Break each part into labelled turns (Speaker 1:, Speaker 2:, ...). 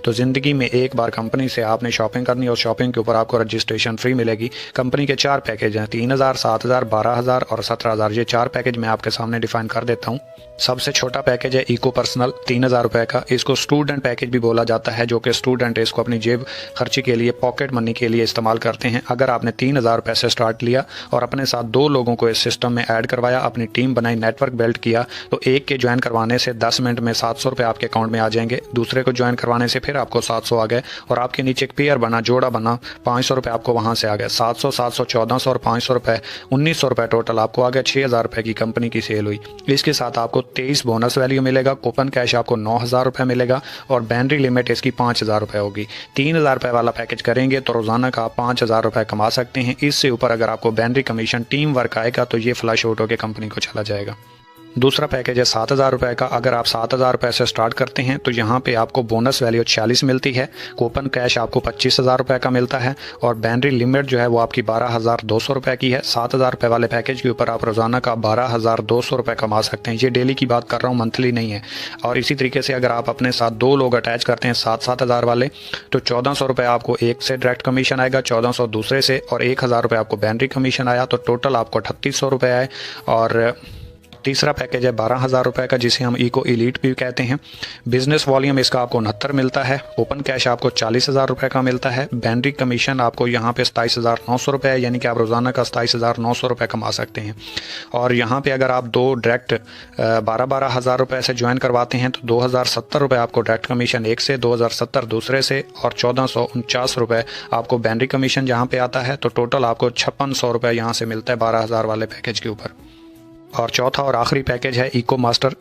Speaker 1: तो ज़िंदगी में एक बार कंपनी से आपने शॉपिंग करनी है और शॉपिंग के ऊपर आपको रजिस्ट्रेशन फ्री मिलेगी। कंपनी के 4 पैकेज हैं, 3000, 7000, 12000 और 17000। ये 4 पैकेज मैं आपके सामने डिफाइन कर देता हूँ। सबसे छोटा पैकेज है इको पर्सनल, 3000 रुपये का। इसको स्टूडेंट पैकेज भी बोला जाता है, जो कि स्टूडेंट इसको अपनी जेब खर्ची के लिए, पॉकेट मनी के लिए इस्तेमाल करते हैं। अगर आपने 3000 रुपये से स्टार्ट लिया और अपने साथ 2 लोगों को इस सिस्टम में ऐड करवाया, अपनी टीम बनाई, नेटवर्क बिल्ड किया, तो एक के ज्वाइन करवाने से 10 मिनट में 700 रुपये आपके अकाउंट में आ जाएंगे। दूसरे को ज्वाइन करवाने से फिर आपको 700 आ गए और आपके नीचे एक पेयर बना, जोड़ा बना, 500 रुपये आपको वहाँ से आ गए। 700, 700, 1400 और 500 रुपये, 1900 रुपये टोटल आपको आ गया। 6000 रुपये की कंपनी की सेल हुई। इसके साथ आपको 23 बोनस वैल्यू मिलेगा, कूपन कैश आपको 9000 रुपये मिलेगा और बैटरी लिमिट इसकी 5000 रुपये होगी। 3000 रुपये वाला पैकेज करेंगे तो रोज़ाना का आप 5000 रुपये कमा सकते हैं। इससे ऊपर अगर आपको बैटरी कमीशन, टीम वर्क आएगा तो ये फ्लश आउट होकर कंपनी को चला जाएगा। दूसरा पैकेज है 7000 रुपये का। अगर आप 7000 रुपये से स्टार्ट करते हैं तो यहाँ पे आपको बोनस वैल्यू 46 मिलती है, कूपन कैश आपको 25000 रुपये का मिलता है और बैटरी लिमिट जो है वो आपकी 12200 रुपये की है। 7000 रुपये वाले पैकेज के ऊपर आप रोज़ाना का 12200 रुपये कमा सकते हैं। ये डेली की बात कर रहा हूँ, मंथली नहीं है। और इसी तरीके से अगर आप अपने साथ 2 लोग अटैच करते हैं 7-7000 वाले, तो 1400 रुपये आपको एक से डायरेक्ट कमीशन आएगा, 1400 दूसरे से और 1000 रुपये आपको बैटरी कमीशन आया, तो टोटल आपको 3800 रुपये आए। और तीसरा पैकेज है 12000 रुपये का, जिसे हम इको एलीट भी कहते हैं। बिजनेस वॉल्यूम इसका आपको 69 मिलता है, ओपन कैश आपको 40000 रुपये का मिलता है, बैटरी कमीशन आपको यहाँ पे 27900 रुपये है, यानी कि आप रोज़ाना का 27900 रुपये कमा सकते हैं। और यहाँ पे अगर आप 2 डायरेक्ट 12,000 रुपये से ज्वाइन करवाते हैं तो 2070 रुपये आपको डायरेक्ट कमीशन एक से, 2070 दूसरे से और 1449 रुपये आपको बैटरी कमीशन जहाँ पे आता है। तो टोटल आपको 5600 रुपये यहाँ से मिलता है 12000 वाले पैकेज के ऊपर। और चौथा और आखिरी पैकेज है इको मास्टर,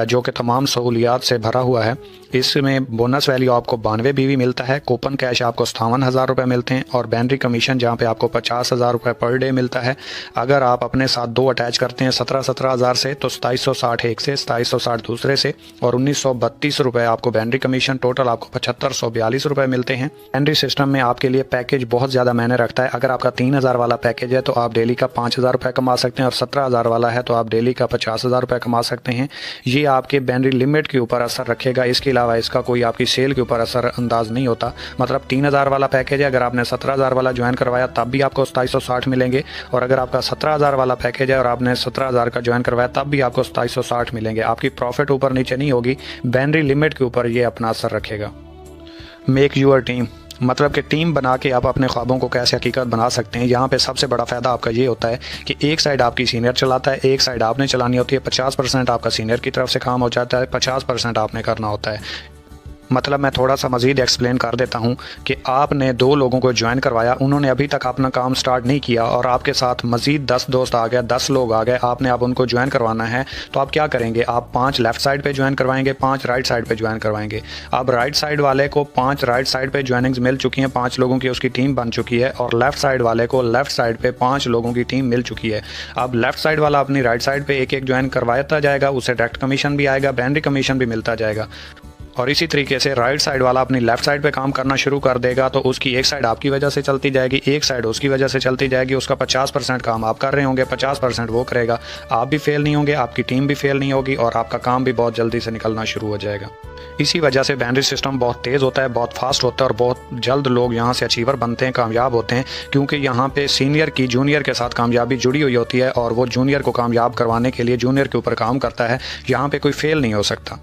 Speaker 1: जो कि तमाम सहूलियात से भरा हुआ है। इसमें बोनस वैल्यू आपको 92 बीवी मिलता है, कूपन कैश आपको 57,000 रुपये मिलते हैं और बैटरी कमीशन जहां पे आपको 50,000 रुपये पर डे मिलता है। अगर आप अपने साथ 2 अटैच करते हैं 17,000 से, तो 2760 एक से, 2760 दूसरे से और 1932 रुपये आपको बैटरी कमीशन, टोटल आपको 7542 रुपये मिलते हैं। बैटरी सिस्टम में आपके लिए पैकेज बहुत ज़्यादा मायने रखता है। अगर आपका 3000 वाला पैकेज है तो आप डेली का 5000 रुपये कमा सकते हैं और 17000 वाला है तो आप डेली का 50,000 रुपये कमा सकते हैं। ये आपके बैटरी लिमिट के ऊपर असर रखेगा, इसके अलावा इसका कोई आपकी सेल के ऊपर असर अंदाज नहीं होता। मतलब 3000 वाला पैकेज है, अगर आपने 17000 वाला ज्वाइन करवाया तब भी आपको 2760 मिलेंगे, और अगर आपका 17000 वाला पैकेज है और आपने 17000 का ज्वाइन करवाया तब भी आपको 2760 मिलेंगे। आपकी प्रॉफिट ऊपर नीचे नहीं होगी, बैटरी लिमिट के ऊपर ये अपना असर रखेगा। मेक यूर टीम, मतलब कि टीम बना के आप अपने ख्वाबों को कैसे हकीकत बना सकते हैं। यहाँ पे सबसे बड़ा फ़ायदा आपका ये होता है कि एक साइड आपकी सीनियर चलाता है, एक साइड आपने चलानी होती है। 50% आपका सीनियर की तरफ से काम हो जाता है, 50% आपने करना होता है। मतलब मैं थोड़ा सा मज़ीद एक्सप्लेन कर देता हूँ कि आपने 2 लोगों को ज्वाइन करवाया, उन्होंने अभी तक अपना काम स्टार्ट नहीं किया और आपके साथ मज़ीद 10 दोस्त आ गए, 10 लोग आ गए, आपने अब उनको ज्वाइन करवाना है। तो आप क्या करेंगे, आप 5 लेफ़्ट साइड पे ज्वाइन करवाएंगे, 5 राइट साइड पे ज्वाइन करवाएंगे। अब राइट साइड वाले को 5 राइट साइड पे ज्वाइनिंग्स मिल चुकी हैं, 5 लोगों की उसकी टीम बन चुकी है, और लेफ़्ट साइड वाले को लेफ़्ट साइड पे 5 लोगों की टीम मिल चुकी है। अब लेफ़्ट साइड वाला अपनी राइट साइड पे एक एक ज्वाइन करवाता जाएगा, उसे डायरेक्ट कमीशन भी आएगा, बैटरी कमीशन भी मिलता जाएगा। और इसी तरीके से राइट साइड वाला अपनी लेफ़्ट साइड पे काम करना शुरू कर देगा, तो उसकी एक साइड आपकी वजह से चलती जाएगी, एक साइड उसकी वजह से चलती जाएगी। उसका 50% काम आप कर रहे होंगे, 50% वो करेगा। आप भी फेल नहीं होंगे, आपकी टीम भी फेल नहीं होगी और आपका काम भी बहुत जल्दी से निकलना शुरू हो जाएगा। इसी वजह से बैटरी सिस्टम बहुत तेज़ होता है, बहुत फास्ट होता है और बहुत जल्द लोग यहाँ से अचीवर बनते हैं, कामयाब होते हैं, क्योंकि यहाँ पे सीनियर की जूनियर के साथ कामयाबी जुड़ी हुई होती है और वो जूनियर को कामयाब करवाने के लिए जूनियर के ऊपर काम करता है। यहाँ पे कोई फेल नहीं हो सकता।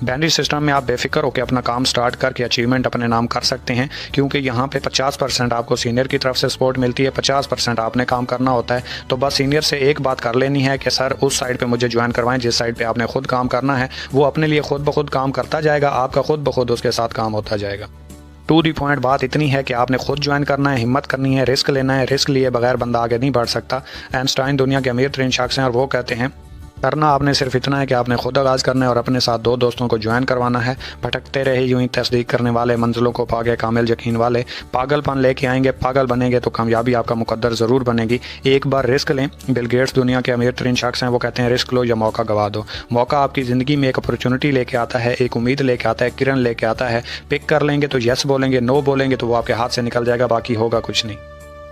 Speaker 1: बैटरी सिस्टम में आप बेफिक्र होकर अपना काम स्टार्ट करके अचीवमेंट अपने नाम कर सकते हैं, क्योंकि यहाँ पे 50% आपको सीनियर की तरफ से सपोर्ट मिलती है, 50% आपने काम करना होता है। तो बस सीनियर से एक बात कर लेनी है कि सर उस साइड पे मुझे ज्वाइन करवाएं जिस साइड पे आपने खुद काम करना है। वो अपने लिए खुद ब खुद काम करता जाएगा, आपका खुद ब खुद उसके साथ काम होता जाएगा। टू दी पॉइंट बात इतनी है कि आपने खुद ज्वाइन करना है, हिम्मत करनी है, रिस्क लेना है। रिस्क लिए बगैर बंदा आगे नहीं बढ़ सकता। आइंस्टाइन दुनिया के अमीर तरीन शख्स हैं और वो कहते हैं करना आपने सिर्फ इतना है कि आपने खुद आगाज़ करना है और अपने साथ 2 दोस्तों को ज्वाइन करवाना है। भटकते रहे यूं ही तस्दीक करने वाले, मंजिलों को पागे कामिल यकीन वाले। पागलपन लेके आएंगे, पागल बनेंगे तो कामयाबी आपका मुकद्दर ज़रूर बनेगी। एक बार रिस्क लें। बिल गेट्स दुनिया के अमीर तरीन शख्स हैं, वो कहते हैं रिस्क लो या मौका गवा दो। मौका आपकी ज़िंदगी में एक अपॉर्चुनिटी लेके आता है, एक उम्मीद लेके आता है, किरण लेके आता है। पिक कर लेंगे तो यस बोलेंगे, नो बोलेंगे तो वो आपके हाथ से निकल जाएगा, बाकी होगा कुछ नहीं।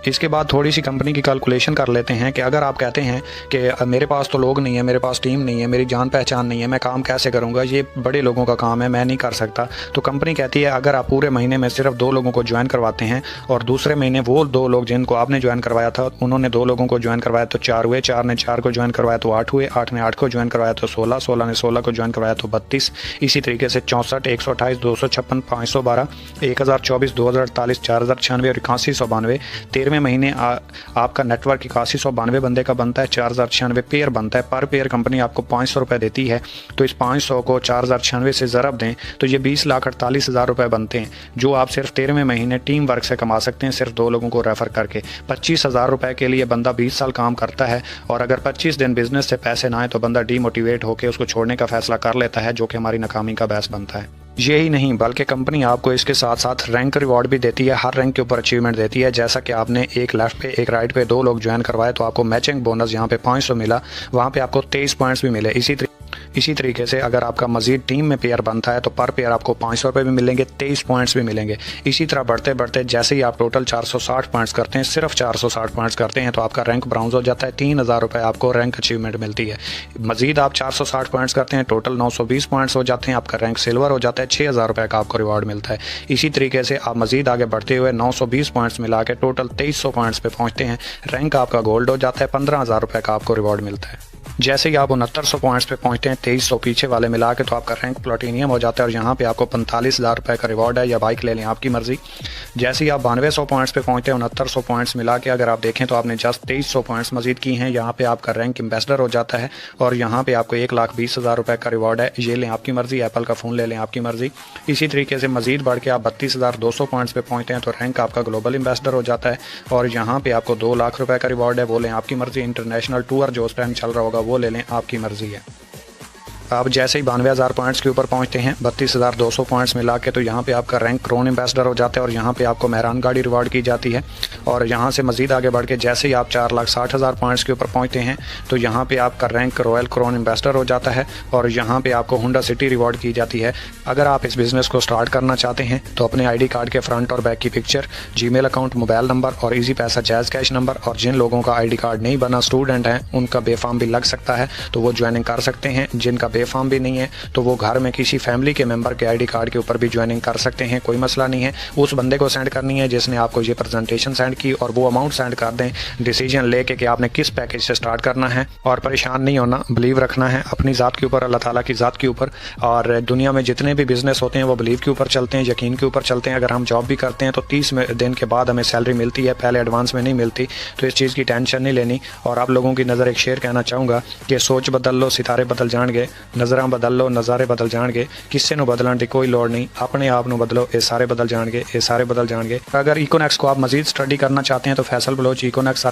Speaker 1: इसके बाद थोड़ी सी कंपनी की कैलकुलेशन कर लेते हैं कि अगर आप कहते हैं कि मेरे पास तो लोग नहीं है, मेरे पास टीम नहीं है, मेरी जान पहचान नहीं है, मैं काम कैसे करूंगा, ये बड़े लोगों का काम है, मैं नहीं कर सकता। तो कंपनी कहती है अगर आप पूरे महीने में सिर्फ 2 लोगों को ज्वाइन करवाते हैं और दूसरे महीने वो 2 लोग जिनको आपने ज्वाइन करवाया था उन्होंने 2 लोगों को ज्वाइन करवाया तो 4 हुए, 4 ने 4 को ज्वाइन करवाया तो 8 हुए, 8 ने 8 को ज्वाइन करवाया तो 16, 16 ने 16 को ज्वाइन करवाया तो 32, इसी तरीके से 64, 128, 256, 512, 1024, 2048, 4096 और 8192। 13वें महीने आपका नेटवर्क 8192 बंदे का बनता है, 4096 पेयर बनता है। पर पेयर कंपनी आपको 500 रुपये देती है, तो इस 500 को 4096 से ज़रब दें तो ये 20,48,000 रुपये बनते हैं, जो आप सिर्फ 13वें महीने टीम वर्क से कमा सकते हैं, सिर्फ 2 लोगों को रेफ़र करके। 25,000 रुपये के लिए बंदा 20 साल काम करता है और अगर 25 दिन बिजनेस से पैसे ना आए तो बंदा डीमोटिवेट होकर उसको छोड़ने का फैसला कर लेता है, जो कि हमारी नाकामी का बायस बनता है। यही नहीं बल्कि कंपनी आपको इसके साथ साथ रैंक रिवॉर्ड भी देती है, हर रैंक के ऊपर अचीवमेंट देती है। जैसा कि आपने एक लेफ्ट पे एक राइट पे 2 लोग ज्वाइन करवाए तो आपको मैचिंग बोनस यहाँ पे 500 मिला, वहाँ पे आपको 23 पॉइंट्स भी मिले। इसी तरीके से अगर आपका मजीद टीम में पेयर बनता है तो पर पेयर आपको 500 रुपये भी मिलेंगे, 23 पॉइंट्स भी मिलेंगे। इसी तरह बढ़ते बढ़ते जैसे ही आप टोटल 460 पॉइंट्स करते हैं, सिर्फ 460 पॉइंट्स करते हैं तो आपका रैंक ब्राउन्ज हो जाता है, 3000 रुपये आपको रैंक अचीवमेंट मिलती है। मजीद आप 460 पॉइंट्स करते हैं, टोटल 920 पॉइंट्स हो जाते हैं, आपका रैंक सिल्वर हो जाता है, 6000 रुपये का आपको रिवॉर्ड मिलता है। इसी तरीके से आप मजीद आगे बढ़ते हुए 920 पॉइंट्स मिला के टोटल 2300 पॉइंट्स पे पहुँचते हैं, रैंक आपका गोल्ड हो जाता है, 15,000 रुपये का आपको रिवॉर्ड मिलता है। जैसे ही आप 6900 पॉइंट्स पे पहुंचते हैं, 2300 पीछे वाले मिला के, तो आपका रैंक प्लेटिनियम हो जाता है और यहाँ पे आपको 45,000 रुपये का रिवॉर्ड है, या बाइक ले लें आपकी मर्जी। जैसे ही आप 9200 पॉइंट्स पे पहुंचते हैं, 6900 पॉइंट्स मिला के अगर आप देखें तो आपने जस्ट 2300 पॉइंट्स मजीद की हैं, यहाँ पे आपका रैंक एम्बेसडर हो जाता है और यहाँ पे आपको 1,20,000 रुपये का रिवॉर्ड है। ये लें आपकी मर्जी, एप्पल का फ़ोन ले लें आपकी मर्जी। इसी तरीके से मजीद बढ़ के आप 32,200 पॉइंट्स पे पहुँचते हैं तो रैंक आपका ग्लोबल एम्बेसडर हो जाता है और यहाँ पे आपको 2 लाख रुपये का रिवॉर्ड है, वो लें आपकी मर्जी। इंटरनेशनल टूर जो उस टाइम चल रहा होगा वो ले लें आपकी मर्जी है। आप जैसे ही 92,000 पॉइंट्स के ऊपर पहुंचते हैं, 32,200 पॉइंट्स मिला के, तो यहाँ पे आपका रैंक क्रोन एम्बेसडर हो जाता है और यहाँ पे आपको मेहरान गाड़ी रिवॉर्ड की जाती है। और यहाँ से मजीद आगे बढ़ के जैसे ही आप 4,60,000 पॉइंट्स के ऊपर पहुँचते हैं तो यहाँ पे आपका रैंक रॉयल क्रोन एम्बेसडर हो जाता है और यहाँ पे आपको होंडा सिटी रिवॉर्ड की जाती है। अगर आप इस बिज़नेस को स्टार्ट करना चाहते हैं तो अपने ID कार्ड के फ्रंट और बैक की picture, Gmail account, mobile number और ईजी पैसा जैज़ कैश नंबर, और जिन लोगों का ID कार्ड नहीं बना, स्टूडेंट हैं, उनका बेफार्म भी लग सकता है तो वो ज्वाइनिंग कर सकते हैं। जिनका बेफार्म भी नहीं है तो वो घर में किसी फैमिली के मेंबर के ID कार्ड के ऊपर भी ज्वाइनिंग कर सकते हैं, कोई मसला नहीं है। उस बंदे को सेंड करनी है जिसने आपको ये प्रेजेंटेशन सेंड की और वो अमाउंट सेंड कर दें, डिसीजन लेके कि आपने किस पैकेज से स्टार्ट करना है। और परेशान नहीं होना, बिलीव रखना है अपनी ज़ात के ऊपर, अल्लाह ताला की ज़ात के ऊपर। और दुनिया में जितने भी बिज़नेस होते हैं वो बिलीव के ऊपर चलते हैं, यकीन के ऊपर चलते हैं। अगर हम जॉब भी करते हैं तो 30 दिन के बाद हमें सैलरी मिलती है, पहले एडवांस में नहीं मिलती, तो इस चीज़ की टेंशन नहीं लेनी। और आप लोगों की नज़र एक शेर कहना चाहूँगा कि सोच बदल लो सितारे बदल जाएंगे, नज़रां बदल लो नज़ारे बदल जाएंगे, किसी को बदलने की कोई लोड़ नहीं, अपने आप को बदलो, ये सारे बदल जाएंगे, ये सारे बदल जाएंगे। अगर इकोनॉमिक्स को आप मजीद स्टडी करना चाहते हैं तो फैसल बलोच इकोनॉमिक्स